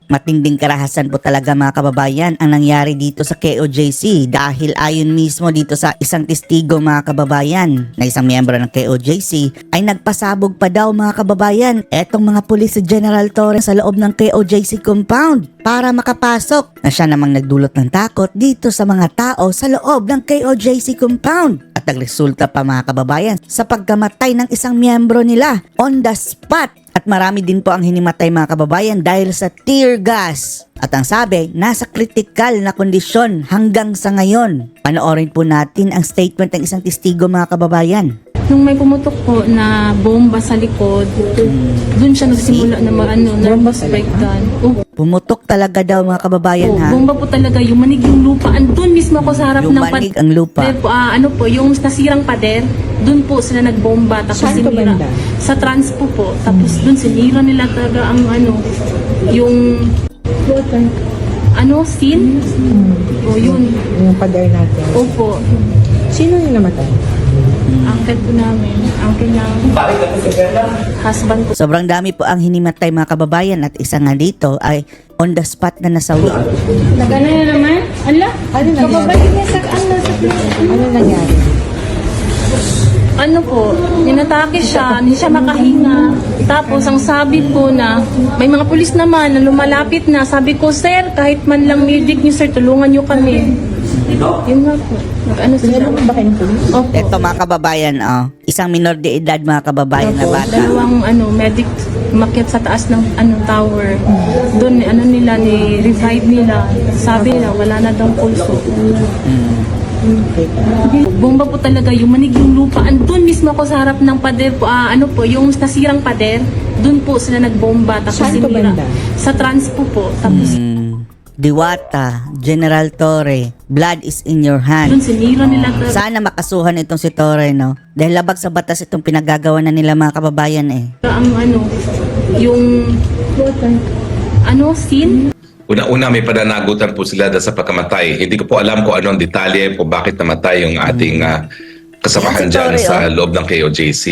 Matinding karahasan po talaga mga kababayan ang nangyari dito sa KOJC dahil ayon mismo dito sa isang testigo mga kababayan na isang miyembro ng KOJC ay nagpasabog pa daw mga kababayan etong mga pulis sa General Torres sa loob ng KOJC compound para makapasok na siya namang nagdulot ng takot dito sa mga tao sa loob ng KOJC compound at nagresulta pa mga kababayan sa pagkamatay ng isang miyembro nila on the spot. At marami din po ang hinimatay mga kababayan dahil sa tear gas. At ang sabi, nasa critical na kondisyon hanggang sa ngayon. Panoorin po natin ang statement ng isang testigo mga kababayan. Nung may pumutok po na bomba sa likod, dun siya nagsimula na nervous breakdown. Pumutok talaga daw mga kababayan ha. Bomba po talaga, yumanig yung lupa. Andun mismo ako sa harap ng Yumanig ang lupa. Yung nasirang pader, dun po sila nagbomba. Tapos sinira. Sa transpo po. Tapos dun sinira nila talaga ang yung scene. O yun. Yung pader natin. Opo. Sino yung namatay? Uncle po namin. Uncle ng husband po. Sobrang dami po ang hinimatay mga kababayan at isa nga dito ay on the spot na nasawi. Nagana na naman? Ala? Ano nangyari? Kababalik niya sa Ano nangyari? ano po, ninatake siya, hindi siya makahinga. Tapos ang sabi po na, may mga pulis naman na lumalapit na. Sabi ko, sir, kahit man lang medic niyo, sir, tulungan niyo kami. Yun nga po. Nag-ano sila. Tinanong ba kayong pulis? Opo. Ito mga kababayan, isang minor de edad mga kababayan na bata. Dalawang medic umakyat sa taas ng tower. Doon ni-revive nila. Sabi nila, wala na daw pulso. Bomba po talaga, yumanig yung lupa. Andun mismo ako sa harap ng pader po, yung nasirang pader, dun po sila nagbomba. Tapos Saan to sinira. banda? Sa transpo po. Tapos Diwata, General Torre, blood is in your hand. dun sinira nila. Sana makasuhan itong si Torre, no? Dahil labag sa batas itong pinagagawa na nila mga kababayan eh. Ang yung scene. Una-una may pananagutan po sila dahil sa pagkamatay. Hindi ko po alam kung ano ang detalye po bakit namatay yung ating kasamahan Yan si dyan Torre, sa loob ng KOJC.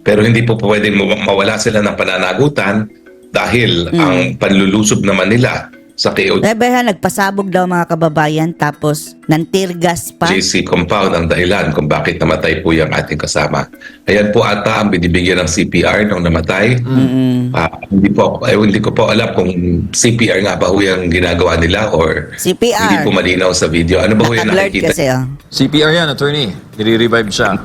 Pero hindi po pwedeng mawala sila ng pananagutan dahil ang panlulusob naman nila sa Bebeha, nagpasabog daw mga kababayan tapos tear gas pa. KOJC compound ang dahilan kung bakit namatay po yung ating kasama. Ayan po ata ang binibigyan ng CPR nung namatay. Hindi ko po alam kung CPR nga ba ho yung ginagawa nila or CPR. hindi po malinaw sa video. Ano ba ho yung Naka-blurred nakikita? kasi CPR yan, attorney. Nire-revive siya.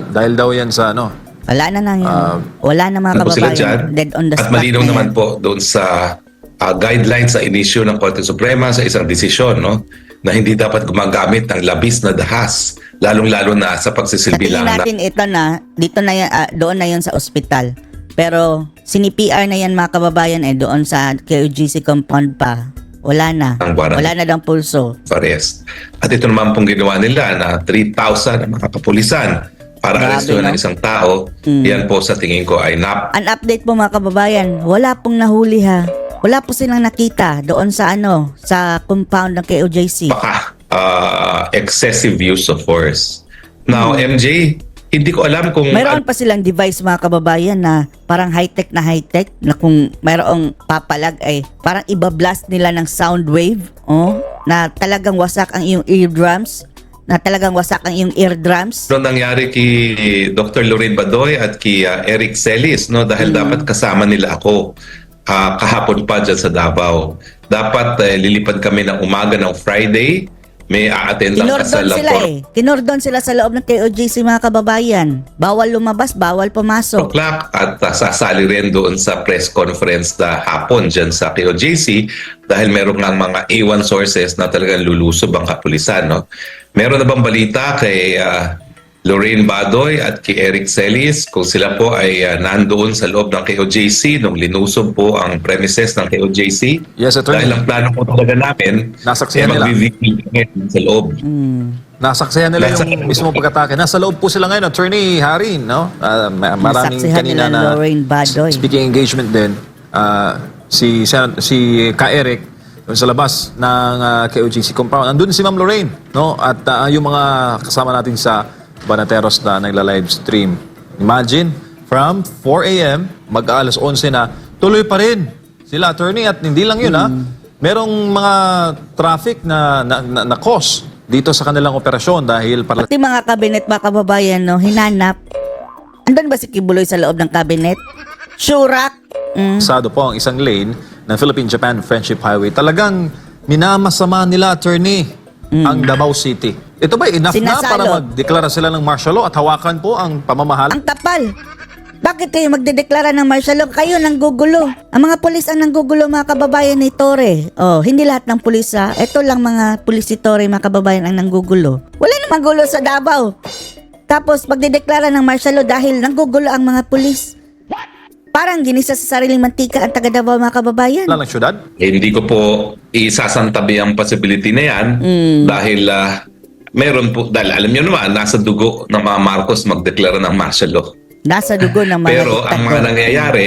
Dahil daw yan sa Wala na lang yun. Wala na mga Ano po sila dyan? kababayan. Dead on the At spot malinaw na naman yan. po doon sa guidelines sa inisyu ng Korte Suprema sa isang desisyon, no, na hindi dapat gumagamit ng labis na dahas, lalong-lalo na sa pagsisilbi Sabihin lang natin ito na, dito na yan, doon na yan sa ospital. Pero sinipr na yan mga kababayan doon sa KOJC compound pa. Wala na. Ang warrant. Wala na daw pulso. arrest. At ito naman pong ginawa nila na 3,000 na mga kapulisan para Grabe, arestuhan no? ng isang tao. Yan po sa tingin ko ay An update po mga kababayan, wala pong nahuli ha. Wala po silang nakita doon sa sa compound ng KOJC. napaka excessive use of force. Now, MJ, hindi ko alam kung Mayroon pa silang device mga kababayan na parang high-tech na kung mayroong papalag ay parang iba-blast nila ng sound wave na talagang wasak ang iyong eardrums, ano nangyari kay Dr. Lorraine Badoy at kay Eric Celis, no, dahil dapat kasama nila ako kahapon pa dyan sa Davao. Dapat lilipad kami ng umaga ng Friday. May a-attend lang kasal Tinordon lang sila Tinordon sila sa loob ng KOJC mga kababayan. Bawal lumabas, bawal pumasok. o'clock at sasali rin doon sa press conference na hapon dyan sa KOJC dahil meron ng mga A1 sources na talagang lulusob ang kapulisan. No? Meron na bang balita kay Lorraine Badoy at kay Eric Celis kung sila po ay nandoon sa loob ng KOJC nung linusob po ang premises ng KOJC? Yes, attorney. Dahil ang plano po talaga namin Nasaksihan nila. mag-vigil sa loob. Nasaksihan nila yung mismo pagkatake. Nasa loob po sila ngayon, Attorney Harry, no? Maraming Nasaksihan kanina nila na Lorraine Badoy. speaking engagement din. Si Ka Eric doon sa labas ng KOJC compound. Andun si Ma'am Lorraine, no? At yung mga kasama natin sa Banateros na nagla-live stream. Imagine, from 4 a.m. mag-alas 11 na, tuloy pa rin sila, attorney, at hindi lang yun, merong mga traffic na cause dito sa kanilang operasyon dahil para Pati mga kabinet mga kababayan, no, hinanap. Andun ba si Kibuloy sa loob ng kabinet? Shurak. sado po ang isang lane ng Philippine-Japan Friendship Highway. Talagang minamasama nila, attorney, ang Davao City. Ito ba enough na Sinasalo. para magdeklara sila ng martial law at hawakan po ang pamamahala? Ang kapal. Bakit kayo magdedeklara ng martial law? Kayo nang gugulo. Ang mga pulis ang nanggugulo mga kababayan ni Torre. Oh, hindi lahat ng pulis ha. Ito lang mga pulis ni Torre mga kababayan ang nanggugulo. Wala namang gulo sa Davao. Tapos magdedeklara ng martial law dahil nanggugulo ang mga pulis. Parang ginisa sa sariling mantika ang taga Davao mga kababayan. Lang syudad? Hindi ko po isasantabi ang possibility na yan dahil meron po, dahil alam nyo naman, nasa dugo ng mga Marcos magdeklara ng martial law. Nasa dugo ng mga Pero ang mga diktador. nangyayari,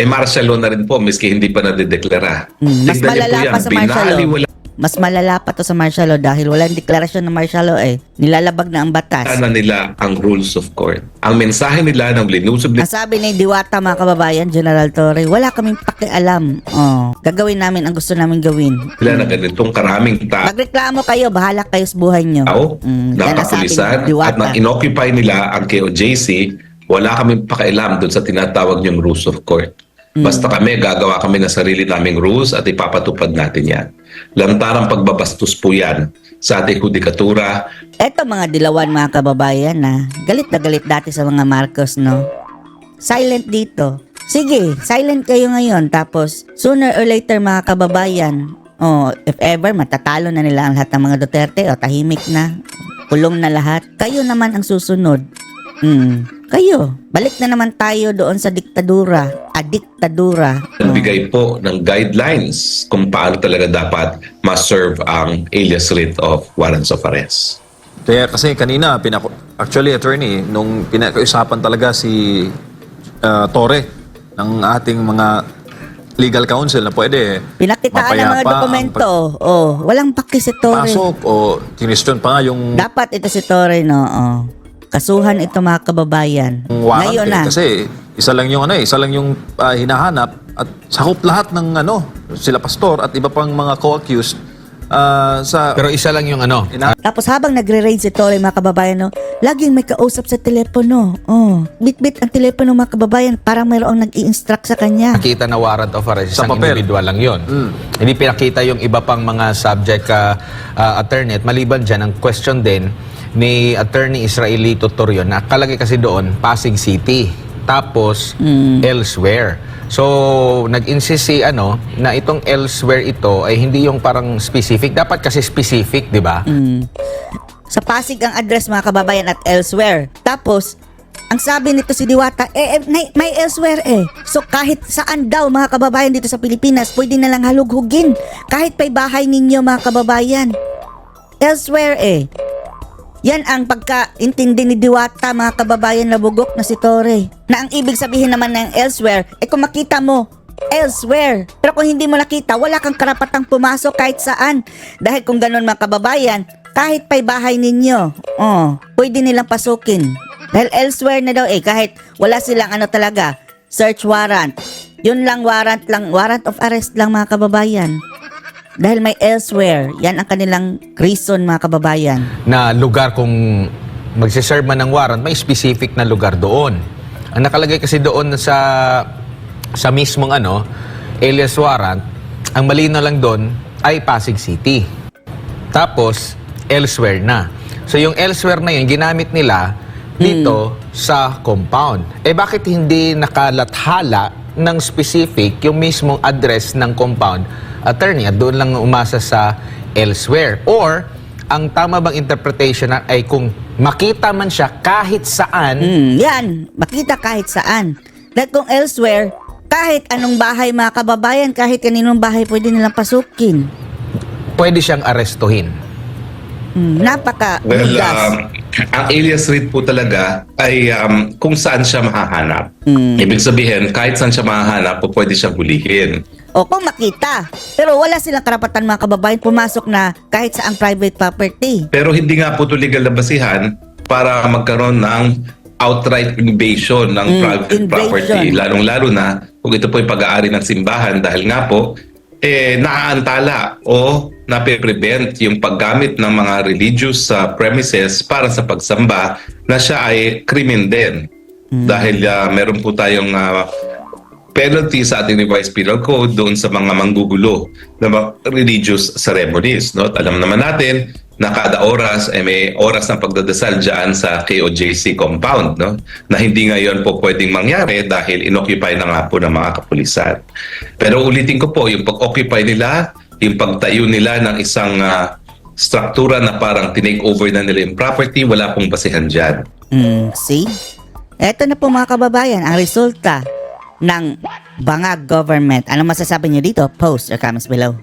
martial law na rin po, miski hindi pa nadedeklara. Mas Tignan niyo po malala yan, pa sa martial law. binaliwala Mas malala pa to sa martial law dahil walang deklarasyon ng martial law eh. Nilalabag na ang batas. na nila ang rules of court. Ang mensahe nila ng linusob Ang sabi ni Diwata mga kababayan, General Torre, wala kaming pakialam. Oh, gagawin namin ang gusto namin gawin. nila na ganitong karaming Magreklamo kayo, bahala kayo sa buhay nyo. tao, yan ang sabi nakapulisan, ni Diwata. at nang inoccupy nila ang KOJC, wala kaming pakialam doon sa tinatawag niyong rules of court. Basta kami, gagawa kami ng sarili naming rules at ipapatupad natin yan. Lantarang pagbabastos po yan sa ating hudikatura. Eto mga dilawan mga kababayan na galit dati sa mga Marcos, no? Silent dito. Sige, silent kayo ngayon. Tapos, sooner or later mga kababayan, if ever matatalo na nila ang lahat ng mga Duterte, tahimik na, kulong na lahat, kayo naman ang susunod. Kayo. Balik na naman tayo doon sa diktadura. Diktadura. Nagbigay po ng guidelines kung paano talaga dapat ma-serve ang alias writ of warrants of arrest. Kaya kasi kanina, actually, attorney, nung pinag-usapan talaga si Torre ng ating mga legal counsel na pwede Pinakitaan ng mga mapayapa dokumento. Walang paki si Torre. pasok o kinestyon pa nga yung Dapat ito si Torre, no? Kasuhan ito mga kababayan. warrant. Ngayon na. Kasi isa lang yung hinahanap at sakop lahat ng sila pastor at iba pang mga co-accused sa Pero isa lang yung Tapos habang nagre-raid si Torre mga kababayan, no, laging may kausap sa telepono. Bit-bit ang telepono mga kababayan. Parang mayroong nag-i-instruct sa kanya. nakita na warrant of arrest, Sa isang papel. individual lang yun. Hindi pinakita yung iba pang mga subject attorney. At maliban dyan, ang question din ni Attorney Israelito Torion, nakalagay kasi doon, Pasig City. Tapos, elsewhere. So, nag-insist si na itong elsewhere ito ay hindi yung parang specific. Dapat kasi specific, di ba? Sa Pasig ang address mga kababayan at elsewhere. Tapos, ang sabi nito si Diwata, may elsewhere eh. So kahit saan daw mga kababayan dito sa Pilipinas, pwede na lang halughugin. Kahit pa'y bahay ninyo mga kababayan. Elsewhere eh. Yan ang pagkaintindi ni Diwata mga kababayan na bugok na si Torre. Na ang ibig sabihin naman ng elsewhere, kung makita mo, elsewhere. Pero kung hindi mo nakita, wala kang karapatang pumasok kahit saan. Dahil kung ganun mga kababayan, kahit pa'y bahay ninyo, pwede nilang pasukin. Dahil elsewhere na daw kahit wala silang talaga, search warrant. Yun lang, warrant of arrest lang mga kababayan. Dahil may elsewhere, yan ang kanilang reason mga kababayan. Na lugar kung magsiserve man ng warrant, may specific na lugar doon. Ang nakalagay kasi doon sa mismong alias warrant, ang malinaw lang doon ay Pasig City. Tapos, elsewhere na. So yung elsewhere na yun, ginamit nila dito sa compound. Bakit hindi nakalathala ng specific yung mismong address ng compound, attorney, at doon lang umasa sa elsewhere? Or, ang tama bang interpretation ay kung makita man siya kahit saan, Yan, makita kahit saan. Dahil kung elsewhere, kahit anong bahay mga kababayan, kahit kaninong bahay pwede nilang pasukin. pwede siyang arestuhin. Well, ang alias writ po talaga ay kung saan siya mahahanap. Ibig sabihin, kahit saan siya mahahanap, po pwede siyang hulihin. O kung makita. Pero wala silang karapatan mga kababayan pumasok na kahit sa ang private property. Pero hindi nga po ito legal na basihan para magkaroon ng outright invasion ng private invasion. property. Lalong-lalo na kung ito po yung pag-aari ng simbahan dahil nga po naaantala o nape-prevent yung paggamit ng mga religious premises para sa pagsamba na siya ay krimen din. Dahil meron po tayong penalty sa ating revised penal code doon sa mga manggugulo na religious ceremonies. No? Alam naman natin na kada oras ay may oras ng pagdadasal dyan sa KOJC compound, no? Na hindi ngayon po pwedeng mangyari dahil inoccupy na nga po ng mga kapulisan. Pero ulitin ko po, yung pag-occupy nila, yung pagtayo nila ng isang struktura na parang tinake over na nila yung property, wala pong basihan dyan. See? Eto na po mga kababayan, ang resulta ng Bangag government. Anong masasabi niyo dito? Post your comments below.